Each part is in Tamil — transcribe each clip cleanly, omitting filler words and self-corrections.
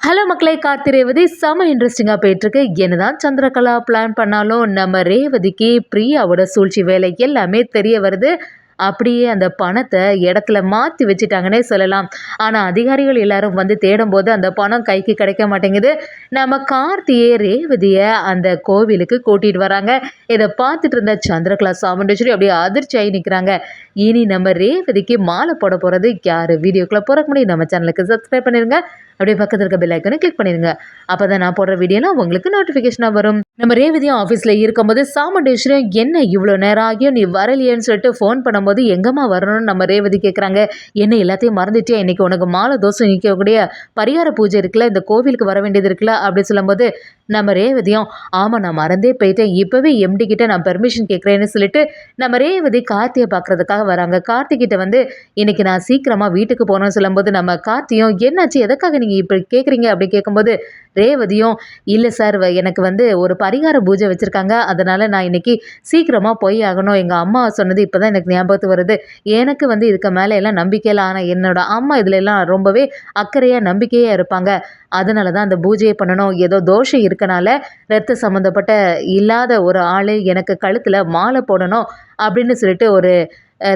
ஹலோ மக்களே, கார்த்தி ரேவதி செம இன்ட்ரெஸ்டிங்காக போயிட்டுருக்கு. என்னதான் சந்திரகலா பிளான் பண்ணாலும் நம்ம ரேவதிக்கு பிரியாவோட சூழ்ச்சி வேலை எல்லாமே தெரிய வருது. அப்படியே அந்த பணத்தை இடத்துல மாற்றி வச்சுட்டாங்கன்னே சொல்லலாம். ஆனால் அதிகாரிகள் எல்லாரும் வந்து தேடும்போது அந்த பணம் கைக்கு கிடைக்க மாட்டேங்குது. நம்ம கார்த்தியே ரேவதியை அந்த கோவிலுக்கு கூட்டிகிட்டு வராங்க. இதை பார்த்துட்டு இருந்த சந்திரகலா சாமுண்டேஸ்வரி அப்படியே அதிர்ச்சியாகி நிற்கிறாங்க. இனி நம்ம ரேவதிக்கு மாலை போட போகிறது யார்? வீடியோக்குள்ளே போகிறக்கு முடியும் நம்ம சேனலுக்கு சப்ஸ்கிரைப் பண்ணிடுங்க. அப்படியே பக்கத்தில் இருக்க பெல் ஐக்கனை கிளிக் பண்ணிடுங்க. அப்போ தான் நான் போடுற வீடியோலாம் உங்களுக்கு நோட்டிஃபிகேஷனாக வரும். நம்ம ரேவதியும் ஆஃபீஸில் இருக்கும்போது சாமுண்டேஸ்வரியும் என்ன இவ்வளோ நேரம் ஆகியும் நீ வரலையேன்னு சொல்லிட்டு ஃபோன் பண்ணும்போது எங்கம்மா வரணும்னு நம்ம ரேவதி கேட்குறாங்க. என்ன எல்லாத்தையும் மறந்துட்டே, இன்றைக்கி உனக்கு மாலை தோசை நிற்கக்கூடிய பரிகார பூஜை இருக்குல்ல, இந்த கோவிலுக்கு வர வேண்டியது இருக்குல்ல அப்படின்னு சொல்லும்போது நம்ம ரேவதியும் ஆமாம் நான் மறந்தே போயிட்டேன், இப்போவே எம்டி கிட்ட நான் பெர்மிஷன் கேட்குறேன்னு சொல்லிட்டு நம்ம ரேவதி கார்த்தியை பார்க்குறதுக்காக வராங்க. கார்த்திகிட்ட வந்து இன்னைக்கு நான் சீக்கிரமாக வீட்டுக்கு போகணும்னு சொல்லும்போது நம்ம கார்த்தியும் என்னாச்சு, எதுக்காக நீங்கள் இப்படி கேட்குறீங்க அப்படி கேட்கும்போது ரேவதியும் இல்லை சார், எனக்கு வந்து ஒரு பரிகார பூஜை வச்சுருக்காங்க, அதனால் நான் இன்றைக்கி சீக்கிரமாக போய் ஆகணும். எங்கள் அம்மா சொன்னது இப்போ தான் எனக்கு ஞாபகத்து வருது. எனக்கு வந்து இதுக்கு மேலே எல்லாம் நம்பிக்கையில், ஆனால் என்னோடய அம்மா இதில் எல்லாம் ரொம்பவே அக்கறையாக நம்பிக்கையாக இருப்பாங்க. அதனால தான் அந்த பூஜையை பண்ணணும். ஏதோ தோஷம் இருக்கனால ரத்த சம்மந்தப்பட்ட இல்லாத ஒரு ஆள் எனக்கு கழுத்தில் மாலை போடணும் அப்படின்னு சொல்லிட்டு ஒரு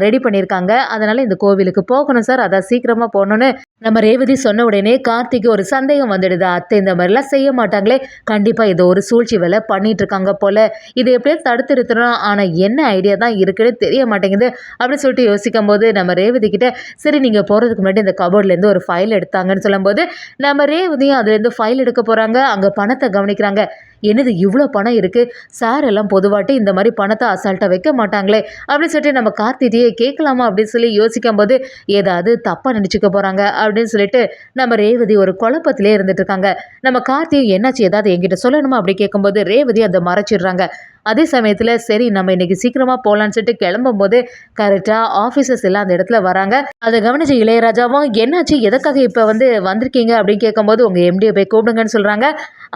ரெடி பண்ணியிருக்காங்க. அதனால் இந்த கோவிலுக்கு போகணும் சார், அதான் சீக்கிரமாக போகணுன்னு நம்ம ரேவதி சொன்ன உடனே கார்த்திக்கு ஒரு சந்தேகம் வந்துடுது. அத்தை இந்த மாதிரிலாம் செய்ய மாட்டாங்களே, கண்டிப்பாக ஏதோ ஒரு சூழ்ச்சி வேலை பண்ணிட்டு இருக்காங்க போல், இதை எப்படியோ தடுத்து நிறுத்தணும், ஆனால் என்ன ஐடியா தான் இருக்குன்னு தெரிய மாட்டேங்குது அப்படின்னு சொல்லிட்டு யோசிக்கும் போது நம்ம ரேவதி கிட்ட சரி நீங்கள் போகிறதுக்கு முன்னாடி இந்த கபோர்ட்லேருந்து ஒரு ஃபைல் எடுத்தாங்கன்னு சொல்லும்போது நம்ம ரேவதியும் அதுலேருந்து ஃபைல் எடுக்க போகிறாங்க. அங்கே பணத்தை கவனிக்கிறாங்க. என்னது இவ்வளோ பணம் இருக்குது, சார் எல்லாம் பொதுவாட்டி இந்த மாதிரி பணத்தை அசால்ட்டாக வைக்க மாட்டாங்களே அப்படின்னு சொல்லிட்டு நம்ம கார்த்திகிட்டே கேட்கலாமா அப்படின்னு சொல்லி யோசிக்கும் போது ஏதாவது தப்பாக நினச்சிக்க போகிறாங்க அப்படின்னு சொல்லிட்டு நம்ம ரேவதி ஒரு குழப்பத்திலே இருந்துட்டு இருக்காங்க. நம்ம கார்த்தியும் என்னாச்சு, ஏதாவது என்கிட்ட சொல்லணுமா அப்படி கேட்கும்போது ரேவதி அதை மறைச்சிடுறாங்க. அதே சமயத்தில் சரி நம்ம இன்னைக்கு சீக்கிரமாக போகலான்னு சொல்லிட்டு கிளம்பும்போது கரெக்டாக ஆஃபீஸர்ஸ் எல்லாம் அந்த இடத்துல வராங்க. அதை கவனிச்ச இளையராஜாவும் என்னாச்சு, எதுக்காக இப்போ வந்து வந்திருக்கீங்க அப்படின்னு கேட்கும்போது உங்கள் எம்டியை போய் கூப்பிடுங்கன்னு சொல்கிறாங்க.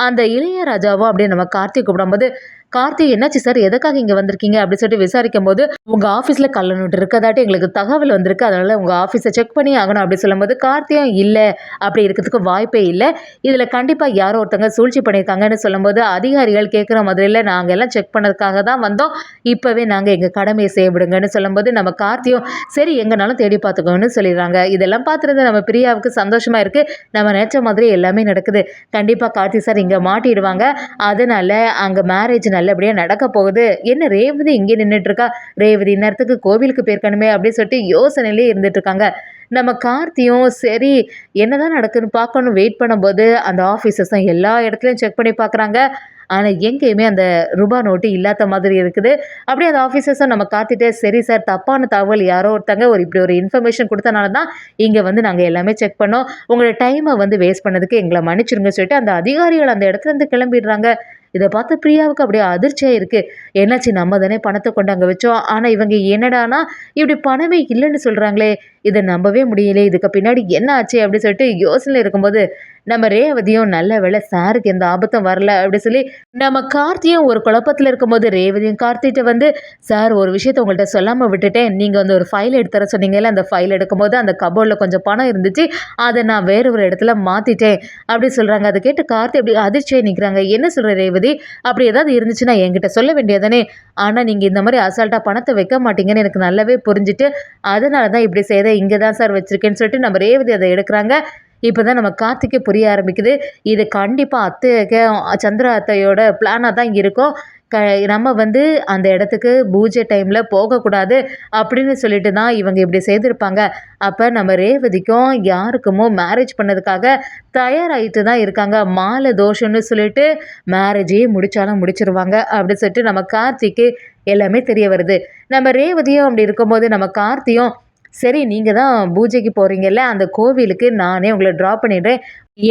அந்த இளையராஜாவும் அப்படியே நம்ம கார்த்திக் கூப்பிடும்போது கார்த்தி என்னாச்சு சார், எதுக்காக இங்கே வந்திருக்கீங்க அப்படின்னு சொல்லிட்டு விசாரிக்கும் போது உங்கள் ஆஃபீஸில் கள்ள நோட்டு இருக்கதாட்டி எங்களுக்கு தகவல் வந்திருக்கு, அதனால் உங்கள் ஆஃபீஸை செக் பண்ணி ஆகணும் அப்படின்னு சொல்லும்போது கார்த்தியும் இல்லை அப்படி இருக்கிறதுக்கு வாய்ப்பே இல்லை, இதில் கண்டிப்பாக யாரோ ஒருத்தங்க சூழ்ச்சி பண்ணியிருக்காங்கன்னு சொல்லும்போது அதிகாரிகள் கேட்குற மாதிரியில் நாங்கள் எல்லாம் செக் பண்ணதுக்காக தான் வந்தோம், இப்போவே நாங்கள் எங்கள் கடமையை செய்யப்படுங்கன்னு சொல்லும்போது நம்ம கார்த்தியும் சரி எங்கனாலும் தேடி பார்த்துக்கோன்னு சொல்லிடுறாங்க. இதெல்லாம் பார்த்துருந்து நம்ம பிரியாவுக்கு சந்தோஷமாக இருக்குது. நம்ம நினச்ச மாதிரி எல்லாமே நடக்குது. கண்டிப்பாக கார்த்தி சார் இங்கே மாட்டிடுவாங்க, அதனால் அங்கே மேரேஜ் நல்லபடியாக நடக்க போகுது. என்ன ரேவதி இங்கே நின்றுட்டு இருக்கா, ரேவதி நேரத்துக்கு கோவிலுக்கு போயிருக்கணுமே அப்படின்னு சொல்லிட்டு யோசனையிலே இருந்துட்டு இருக்காங்க. நம்ம கார்த்தியும் சரி என்னதான் நடக்குன்னு பார்க்கணும் வெயிட் பண்ணும்போது அந்த ஆஃபீஸர்ஸும் எல்லா இடத்துலையும் செக் பண்ணி பார்க்குறாங்க. ஆனால் எங்கேயுமே அந்த ரூபா நோட்டு இல்லாத மாதிரி இருக்குது. அப்படியே அந்த ஆஃபீஸர்ஸும் நம்ம காத்திட்டே சரி சார் தப்பான தகவல் யாரோ ஒருத்தங்க இப்படி ஒரு இன்ஃபர்மேஷன் கொடுத்தனால தான் இங்கே வந்து நாங்கள் எல்லாமே செக் பண்ணோம், உங்களோட டைமை வந்து வேஸ்ட் பண்ணதுக்கு எங்களை மன்னிச்சிருங்க சொல்லிட்டு அந்த அதிகாரிகள் அந்த இடத்துலேருந்து கிளம்பிடுறாங்க. இதை பார்த்து பிரியாவுக்கு அப்படியே அதிர்ச்சியாக இருக்குது. என்னாச்சு, நம்ம தானே பணத்தை கொண்டு அங்கே வச்சோம், ஆனால் இவங்க என்னடானா இப்படி பணமே இல்லைன்னு சொல்கிறாங்களே, இதை நம்பவே முடியல, இதுக்கு பின்னாடி என்ன ஆச்சு அப்படின்னு சொல்லிட்டு யோசனை இருக்கும்போது நம்ம ரேவதியும் நல்ல வேளை சாருக்கு எந்த ஆபத்தும் வரல அப்படி சொல்லி நம்ம கார்த்தியும் ஒரு குழப்பத்தில் இருக்கும்போது ரேவதியும் கார்த்திகிட்ட வந்து சார் ஒரு விஷயத்த உங்கள்கிட்ட சொல்லாமல் விட்டுட்டேன், நீங்கள் வந்து ஒரு ஃபைல் எடுத்துற சொன்னீங்கல்ல, அந்த ஃபைல் எடுக்கும்போது அந்த கபோர்டில் கொஞ்சம் பணம் இருந்துச்சு, அதை நான் வேறு ஒரு இடத்துல மாற்றிட்டேன் அப்படி சொல்கிறாங்க. அதை கேட்டு கார்த்தி அப்படி அதிர்ச்சியாக நிற்கிறாங்க. என்ன சொல்கிற ரேவதி, அப்படி ஏதாவது இருந்துச்சுன்னா என்கிட்ட சொல்ல வேண்டியதானே, ஆனால் நீங்கள் இந்த மாதிரி அசால்ட்டாக பணத்தை வைக்க மாட்டீங்கன்னு எனக்கு நல்லாவே புரிஞ்சுட்டு அதனால தான் இப்படி செய்த, இங்கே தான் சார் வச்சுருக்கேன்னு சொல்லிட்டு நம்ம ரேவதி அதை எடுக்கிறாங்க. இப்போ தான் நம்ம கார்த்திக்கே புரிய ஆரம்பிக்குது, இது கண்டிப்பாக அத்தைக்கு சந்திரா அத்தையோட பிளானாக தான் இருக்கும், நம்ம வந்து அந்த இடத்துக்கு பூஜை டைமில் போகக்கூடாது அப்படின்னு சொல்லிட்டு தான் இவங்க இப்படி செய்திருப்பாங்க. அப்போ நம்ம ரேவதிக்கும் யாருக்குமோ மேரேஜ் பண்ணதுக்காக தயாராகிட்டு தான் இருக்காங்க. மாலை தோஷம்னு சொல்லிட்டு மேரேஜையே முடித்தாலும் முடிச்சிருவாங்க அப்படின்னு சொல்லிட்டு நம்ம கார்த்திக்கு எல்லாமே தெரிய வருது. நம்ம ரேவதியும் அப்படி இருக்கும்போது நம்ம கார்த்தியும் சரி நீங்கள் தான் பூஜைக்கு போகிறீங்கல்ல, அந்த கோவிலுக்கு நானே உங்களை ட்ராப் பண்ணிடுறேன்,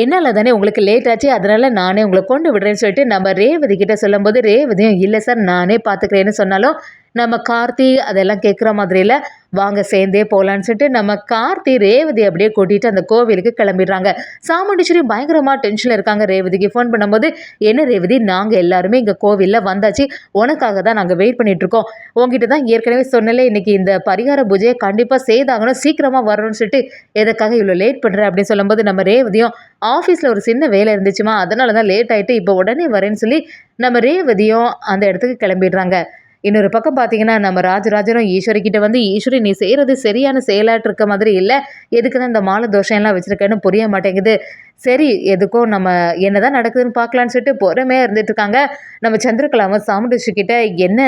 என்னால் தானே உங்களுக்கு லேட் ஆச்சு, அதனால் நானே உங்களை கொண்டு விடுறேன்னு சொல்லிட்டு நம்ம ரேவதி கிட்ட சொல்லும்போது ரேவதியும் இல்லை சார் நானே பார்த்துக்கிறேன்னு சொன்னாலும் நம்ம கார்த்தி அதெல்லாம் கேட்குற மாதிரி இல்ல. வாங்க சேர்ந்தே போலான்னு சொல்லிட்டு நம்ம கார்த்தி ரேவதி அப்படியே கூட்டிட்டு அந்த கோவிலுக்கு கிளம்பிடுறாங்க. சாமுண்டீஸ்வரி பயங்கரமா டென்ஷன்ல இருக்காங்க. ரேவதிக்கு ஃபோன் பண்ணும்போது, என்ன ரேவதி, நாங்க எல்லாருமே இங்க கோவில்ல வந்தாச்சு. உனக்காக தான் நாங்க வெயிட் பண்ணிட்டு இருக்கோம். உங்ககிட்ட தான் ஏற்கனவே சொன்னல, இன்னைக்கு இந்த பரிகார பூஜையை கண்டிப்பா செய்தாகணும், சீக்கிரமா வரணும்னு சொல்லிட்டு எதுக்காக இவ்வளோ லேட் பண்ற அப்படின்னு சொல்லும்போது, நம்ம ரேவதியும் ஆஃபீஸ்ல ஒரு சின்ன வேலை இருந்துச்சுமா, அதனால தான் லேட் ஆயிட்டு இப்போ உடனே வரேன்னு சொல்லி நம்ம ரேவதியும் அந்த இடத்துக்கு கிளம்பிடுறாங்க. இன்னொரு பக்கம் பார்த்தீங்கன்னா, நம்ம ராஜராஜனும் ஈஸ்வரி கிட்ட வந்து, ஈஸ்வரி நீ செய்கிறது சரியான செயலாட்டு இருக்க மாதிரி இல்லை, எதுக்கு தான் இந்த மாலை தோஷம் எல்லாம் வச்சுருக்கேன்னு புரிய மாட்டேங்குது. சரி, எதுக்கும் நம்ம என்னதான் நடக்குதுன்னு பார்க்கலான்னு சொல்லிட்டு பொறுமையாக இருந்துட்டு இருக்காங்க. நம்ம சந்திரகலாவும் சாமுண்டீஸ்வரி கிட்ட, என்ன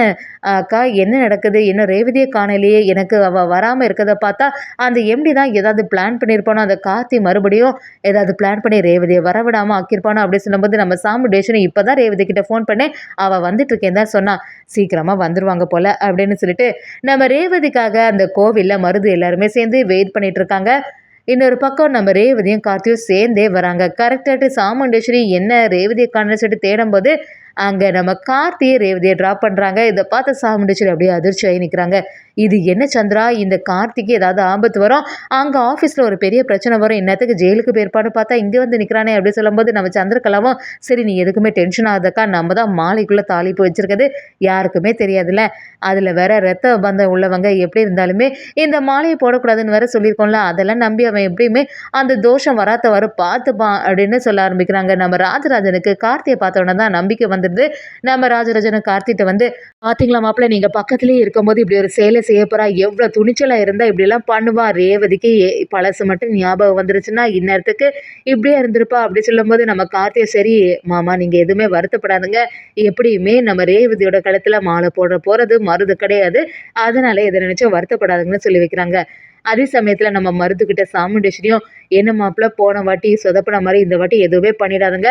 அக்கா என்ன நடக்குது, இன்னும் ரேவதியை காணலையே, எனக்கு அவள் வராமல் இருக்கிறத பார்த்தா அந்த எம்டி தான் ஏதாவது பிளான் பண்ணியிருப்பானோ, அந்த கார்த்தி மறுபடியும் ஏதாவது பிளான் பண்ணி ரேவதியை வரவிடாமல் ஆக்கியிருப்பானோ அப்படின்னு சொல்லும்போது, நம்ம சாமுண்டீஸ்வரி இப்போ தான் ரேவதி கிட்ட ஃபோன் பண்ணேன், அவள் வந்துட்டு இருக்கேன் தான் சொன்னா, சீக்கிரமாக வந்துருவாங்க போல அப்படின்னு சொல்லிட்டு நம்ம ரேவதிக்காக அந்த கோவிலில் மருது எல்லாருமே சேர்ந்து வெயிட் பண்ணிட்டு இருக்காங்க. இன்னொரு பக்கம் நம்ம ரேவதியும் கார்த்தியும் சேர்ந்தே வராங்க. கரெக்டாகிட்டு சாமுண்டேஸ்வரி என்ன ரேவதியை காணன்னு சொல்லிட்டு தேடும்போது அங்கே நம்ம கார்த்தியை ரேவதியை ட்ராப் பண்ணுறாங்க. இதை பார்த்து சாமுண்டேஸ்வரி அப்படியே அதிர்ச்சியாகி நிற்கிறாங்க. இது என்ன சந்திரா, இந்த கார்த்திக்கு ஏதாவது ஆபத்து வரும், அங்கே ஆஃபீஸில் ஒரு பெரிய பிரச்சனை வரும், இன்னத்துக்கு ஜெயிலுக்கு போயிருப்பான்னு பார்த்தா இங்கே வந்து நிற்கிறானே அப்படின்னு சொல்லும்போது நம்ம சந்திரகலாவும், சரி நீ எதுக்குமே டென்ஷன் ஆகுதக்கா, நம்ம தான் மாலைக்குள்ளே தாளிப்பு வச்சுருக்கிறது யாருக்குமே தெரியாதுல்ல, அதில் வேற ரத்த பந்தம் உள்ளவங்க எப்படி இருந்தாலுமே இந்த மாலையை போடக்கூடாதுன்னு வேற சொல்லியிருக்கோம்ல, அதெல்லாம் நம்பி அவன் எப்படியுமே அந்த தோஷம் வராத வர பார்த்துப்பான் அப்படின்னு சொல்ல ஆரம்பிக்கிறாங்க. நம்ம ராஜராஜனுக்கு கார்த்தியை பார்த்தோன்னே தான் நம்பிக்கை வந்துடுது. நம்ம ராஜராஜனும் கார்த்திட்ட வந்து, பார்த்தீங்களா மாப்பிள்ள, நீங்கள் பக்கத்துலேயே இருக்கும்போது இப்படி ஒரு செயலை செய்ய போகிறா, எவ்வளோ துணிச்சலாக இருந்தால் இப்படிலாம் பண்ணுவா, ரேவதிக்கு பழசு மட்டும் ஞாபகம் வந்துருச்சுன்னா இந்நேரத்துக்கு இப்படியே இருந்திருப்பா அப்படி சொல்லும்போது நம்ம கார்த்தியை, சரி மாமா நீங்கள் எதுவுமே வருத்தப்படாதுங்க, எப்படியுமே நம்ம ரேவதியோட கழுத்தில் மாலை போகிறது மருது கிடையாது, அதனால எதை நினைச்சும் வருத்தப்படாதுங்கன்னு சொல்லி வைக்கிறாங்க. அதே சமயத்தில் நம்ம மருதுகிட்ட சாமுண்டேஸ்வரியும், என்ன மாப்பிள்ள போன வாட்டி சொதப்பின மாதிரி இந்த வாட்டி எதுவுமே பண்ணிடாதுங்க,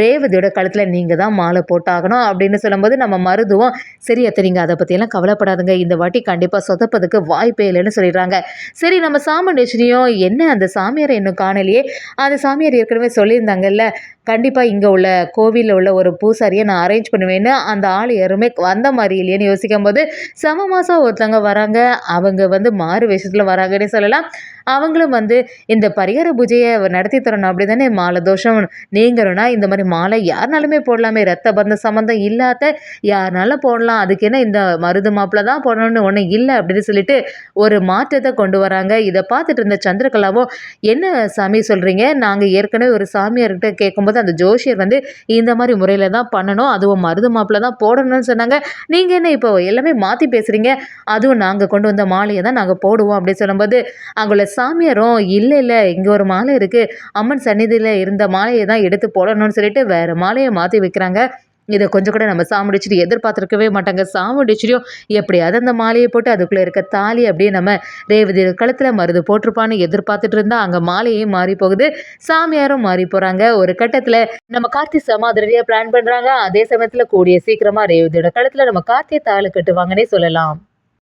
ரேவதியோட கழுத்தில் நீங்கள் தான் மாலை போட்டாகணும் அப்படின்னு சொல்லும்போது நம்ம மருதுவும், சரி அத்தை நீங்கள் அதை பற்றியெல்லாம் கவலைப்படாதுங்க, இந்த வாட்டி கண்டிப்பாக சொதப்பதுக்கு வாய்ப்பே இல்லைன்னு சொல்லிடுறாங்க. சரி நம்ம சாமுண்டேஸ்வரியும், என்ன அந்த சாமியாரை இன்னும் காணலையே, அந்த சாமியார் ஏற்கனவே சொல்லியிருந்தாங்கல்ல, கண்டிப்பாக இங்கே உள்ள கோவிலில் உள்ள ஒரு பூசாரியை நான் அரேஞ்ச் பண்ணுவேன்னு, அந்த ஆள் யாருமே வந்த மாதிரி இல்லையேன்னு யோசிக்கும் போது, சம மாதம் ஒருத்தவங்க வராங்க, அவங்க வந்து மாறு வேஷத்தில் வராங்கன்னே சொல்லலாம். அவங்களும் வந்து இந்த பரிகார பூஜையை நடத்தி தரணும் அப்படி தானே, மாலை தோஷம் நீங்கிறோன்னா இந்த மாதிரி மாலை யாருனாலுமே போடலாமே, ரத்த பந்த சம்மந்தம் இல்லாத யாருனாலும் போடலாம், அதுக்கு என்ன இந்த மருது மாப்பிள்ள தான் போடணும்னு ஒன்றும் இல்லை அப்படின்னு சொல்லிட்டு ஒரு மாற்றத்தை கொண்டு வராங்க. இதை பார்த்துட்டு இருந்த சந்திரகலாவோ, என்ன சாமி சொல்கிறீங்க, நாங்கள் ஏற்கனவே ஒரு சாமியார்கிட்ட கேட்கும்போது அந்த ஜோஷியர் வந்து இந்த மாதிரி முறையில் தான் பண்ணணும், அதுவும் மருது மாப்பிள்ள தான் போடணும்னு சொன்னாங்க, நீங்கள் என்ன இப்போ எல்லாமே மாற்றி பேசுகிறீங்க, அதுவும் நாங்கள் கொண்டு வந்த மாலையை தான் நாங்கள் போடுவோம் அப்படின்னு சொல்லும்போது அங்குள்ள சாமியாரும், இல்லை இல்லை இங்கே ஒரு மாலை இருக்குது, அம்மன் சந்நிதியில் இருந்த மாலையை தான் எடுத்து போடணும்னு சொல்லிட்டு வேறு மாலையை மாற்றி வைக்கிறாங்க. இதை கொஞ்சம் கூட நம்ம சாமுண்டீஸ்வரி எதிர்பார்த்துருக்கவே மாட்டாங்க. சாமுண்டீஸ்வரியும் எப்படியாவது அந்த மாலையை போட்டு அதுக்குள்ளே இருக்க தாலி அப்படியே நம்ம ரேவதி கழுத்தில் மருது போட்டிருப்பான்னு எதிர்பார்த்துட்டு இருந்தா அங்கே மாலையும் மாறி போகுது, சாமியாரும் மாறி போகிறாங்க. ஒரு கட்டத்தில் நம்ம கார்த்தி சமாதிரியாக பிளான் பண்ணுறாங்க. அதே சமயத்தில் கூடிய சீக்கிரமாக ரேவதியோட கழுத்தில் நம்ம கார்த்தியை தாலி கட்டுவாங்கன்னே சொல்லலாம்.